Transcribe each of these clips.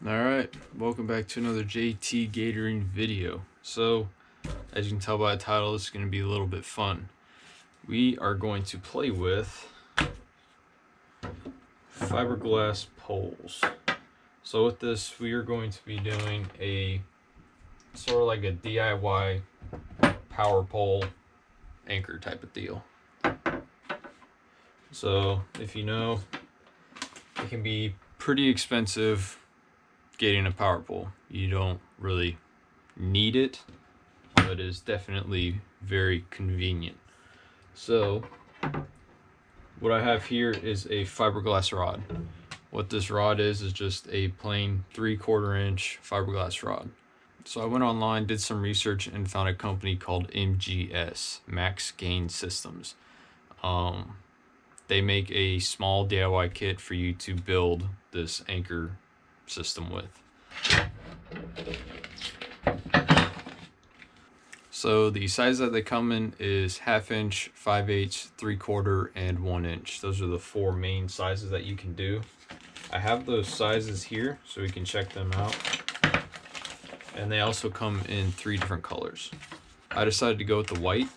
Alright, welcome back to another JTgatoring video. So, as you can tell by the title, this is going to be a little bit fun. We are going to play with fiberglass poles. So with this, we are going to be doing a sort of like a DIY power pole anchor type of deal. So, if you know, it can be pretty expensive getting a power pole. You don't really need it, but it is definitely very convenient. So what I have here is a fiberglass rod. What this rod is just a plain 3/4 inch fiberglass rod. So I went online, did some research, and found a company called MGS, Max Gain Systems. They make a small DIY kit for you to build this anchor system with. So the size that they come in is 1/2 inch, 5/8, 3/4, and 1 inch. Those are the 4 main sizes that you can do. I have those sizes here so we can check them out. And they also come in 3 different colors. I decided to go with the white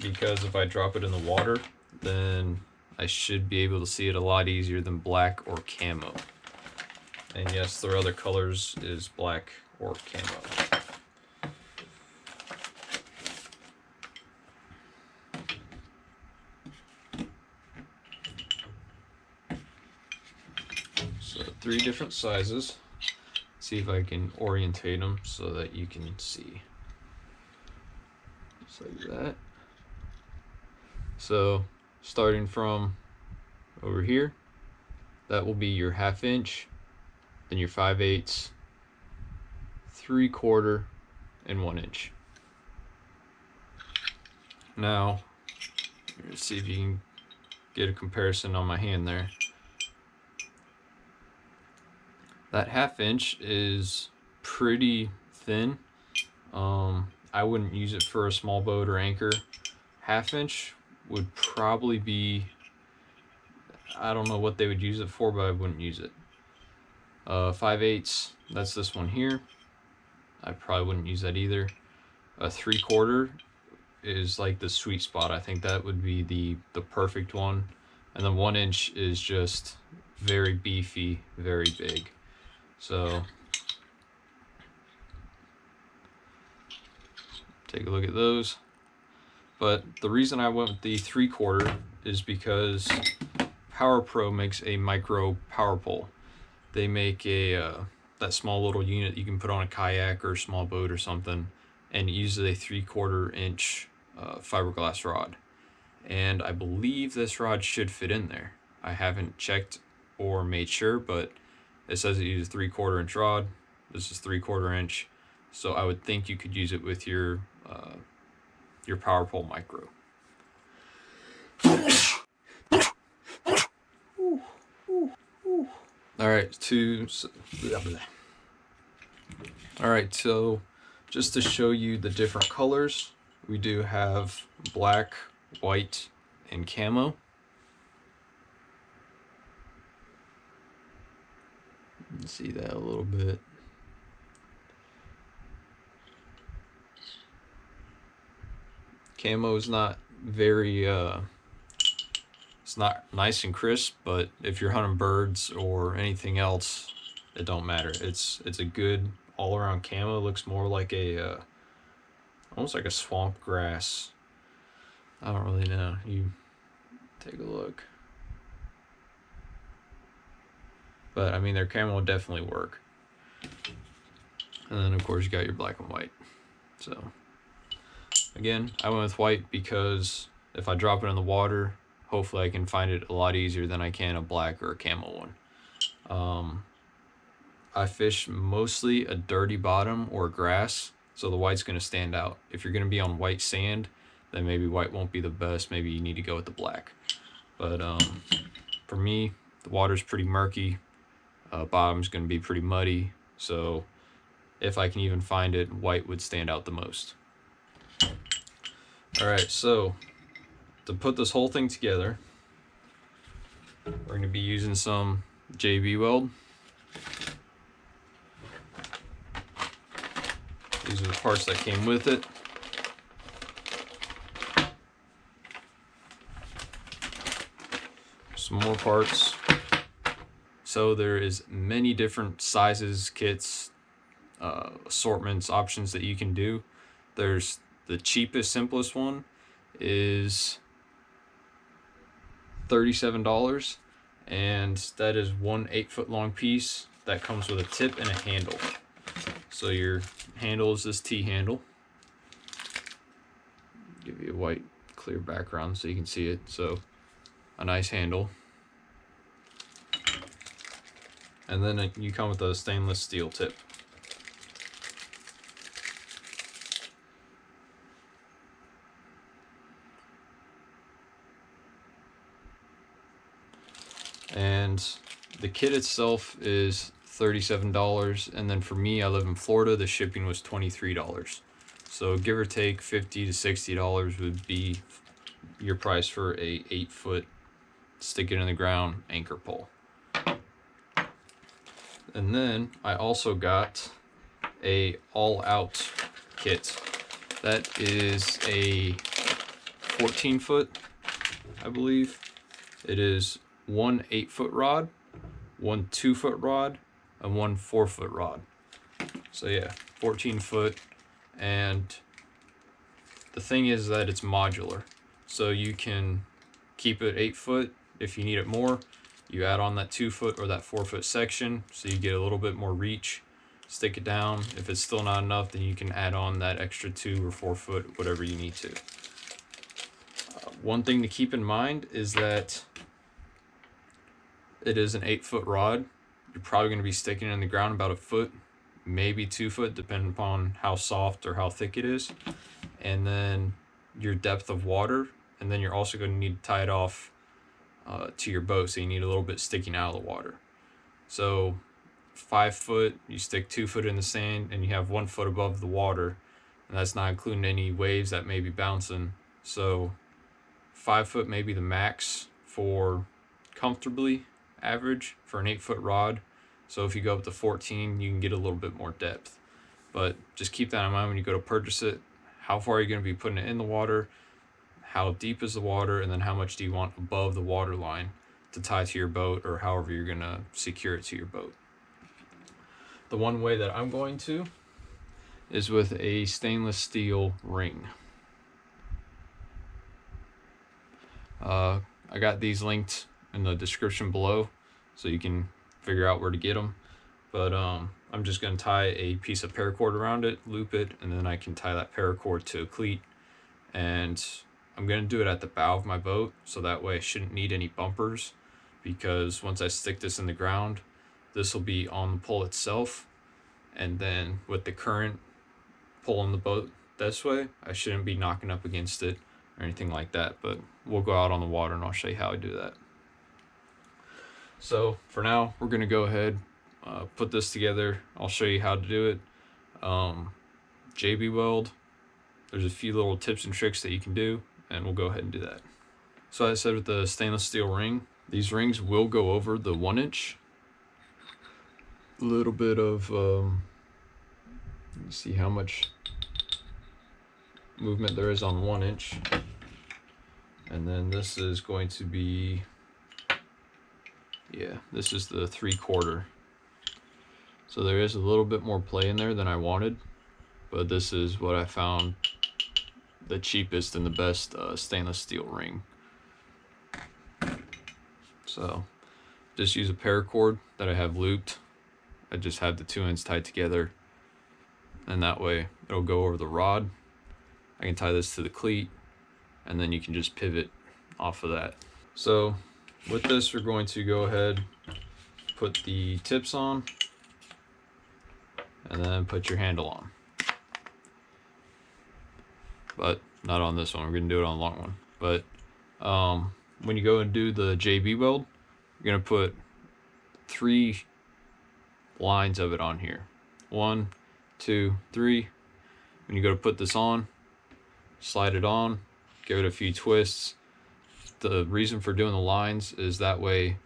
because if I drop it in the water, then I should be able to see it a lot easier than black or camo. And yes, their other colors is black or camo. So 3 different sizes. See if I can orientate them so that you can see. Just like that. So starting from over here, that will be your 1/2 inch, then your 5/8, 3/4, and 1 inch. Now, let's see if you can get a comparison on my hand there. That 1/2 inch is pretty thin. I wouldn't use it for a small boat or anchor. 1/2 inch would probably be, I don't know what they would use it for, but I wouldn't use it. 5/8, that's this one here. I probably wouldn't use that either. 3/4 is like the sweet spot. I think that would be the perfect one. And then 1 inch is just very beefy, very big. So take a look at those. But the reason I went with the 3/4 is because Power Pro makes a micro power pole. They make a that small little unit you can put on a kayak or a small boat or something, and it uses a 3/4 inch fiberglass rod. And I believe this rod should fit in there. I haven't checked or made sure, but it says it uses 3/4 inch rod. This is 3/4 inch, so I would think you could use it with your power pole micro. All right, so just to show you the different colors, we do have black, white, and camo. You can see that a little bit. Camo is not very it's not nice and crisp, but if you're hunting birds or anything else, it don't matter. It's a good all-around camo. It looks more like a almost like a swamp grass. I don't really know. You take a look. But I mean, their camo will definitely work. And then of course you got your black and white. So again, I went with white because if I drop it in the water, hopefully I can find it a lot easier than I can a black or a camo one. I fish mostly a dirty bottom or grass, so the white's going to stand out. If you're going to be on white sand, then maybe white won't be the best. Maybe you need to go with the black. But for me, the water's pretty murky. Bottom's going to be pretty muddy, so if I can even find it, white would stand out the most. Alright, so to put this whole thing together, we're going to be using some JB weld. These are the parts that came with it. Some more parts. So there is many different sizes, kits, assortments, options that you can do. There's the cheapest, simplest one is $37, and that is one 8-foot long piece that comes with a tip and a handle. So your handle is this T handle. Give you a white clear background so you can see it. So a nice handle. And then you come with a stainless steel tip. And the kit itself is $37, and then for me, I live in Florida, the shipping was $23. So give or take $50 to $60 would be your price for a 8-foot stick it in the ground anchor pole. And then I also got a all-out kit. That is a 14-foot, I believe. It is one 8-foot rod, one 2-foot rod, and one 4-foot rod. So yeah, 14-foot. And the thing is that it's modular, so you can keep it 8-foot. If you need it more, you add on that 2-foot or that 4-foot section, so you get a little bit more reach. Stick it down. If it's still not enough, then you can add on that extra 2 or 4 foot, whatever you need to. One thing to keep in mind is that it is an 8-foot rod. You're probably going to be sticking it in the ground about a foot, maybe 2 foot, depending upon how soft or how thick it is. And then your depth of water, and then you're also going to need to tie it off to your boat, so you need a little bit sticking out of the water. So 5 foot, you stick 2 foot in the sand, and you have 1 foot above the water, and that's not including any waves that may be bouncing. So 5 foot may be the max for comfortably average for an 8-foot rod. So if you go up to 14, you can get a little bit more depth. But just keep that in mind when you go to purchase it. How far are you going to be putting it in the water? How deep is the water? And then how much do you want above the water line to tie to your boat, or however you're going to secure it to your boat. The one way that I'm going to is with a stainless steel ring. I got these linked in the description below, so you can figure out where to get them. But I'm just going to tie a piece of paracord around it, loop it, and then I can tie that paracord to a cleat. And I'm going to do it at the bow of my boat, so that way I shouldn't need any bumpers, because once I stick this in the ground, this will be on the pole itself, and then with the current pulling the boat this way, I shouldn't be knocking up against it or anything like that. But we'll go out on the water and I'll show you how I do that. So for now, we're going to go ahead, put this together. I'll show you how to do it. JB weld, there's a few little tips and tricks that you can do, and we'll go ahead and do that. So as I said, with the stainless steel ring, these rings will go over the 1 inch. A little bit of, let me see how much movement there is on 1 inch. And then this is going to be, yeah, this is the 3/4. So there is a little bit more play in there than I wanted, but this is what I found the cheapest and the best stainless steel ring. So just use a paracord that I have looped. I just have the 2 ends tied together, and that way it'll go over the rod. I can tie this to the cleat, and then you can just pivot off of that. So with this, we're going to go ahead, put the tips on, and then put your handle on. But not on this one, we're gonna do it on a long one. But when you go and do the JB weld, you're gonna put 3 lines of it on here. 1, 2, 3. When you go to put this on, slide it on, give it a few twists. The reason for doing the lines is that way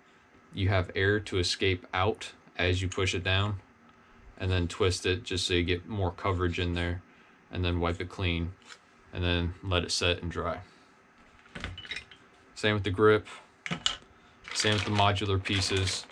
you have air to escape out as you push it down. and then twist it just so you get more coverage in there, and then wipe it clean, and then let it set and dry. Same with the grip, same with the modular pieces.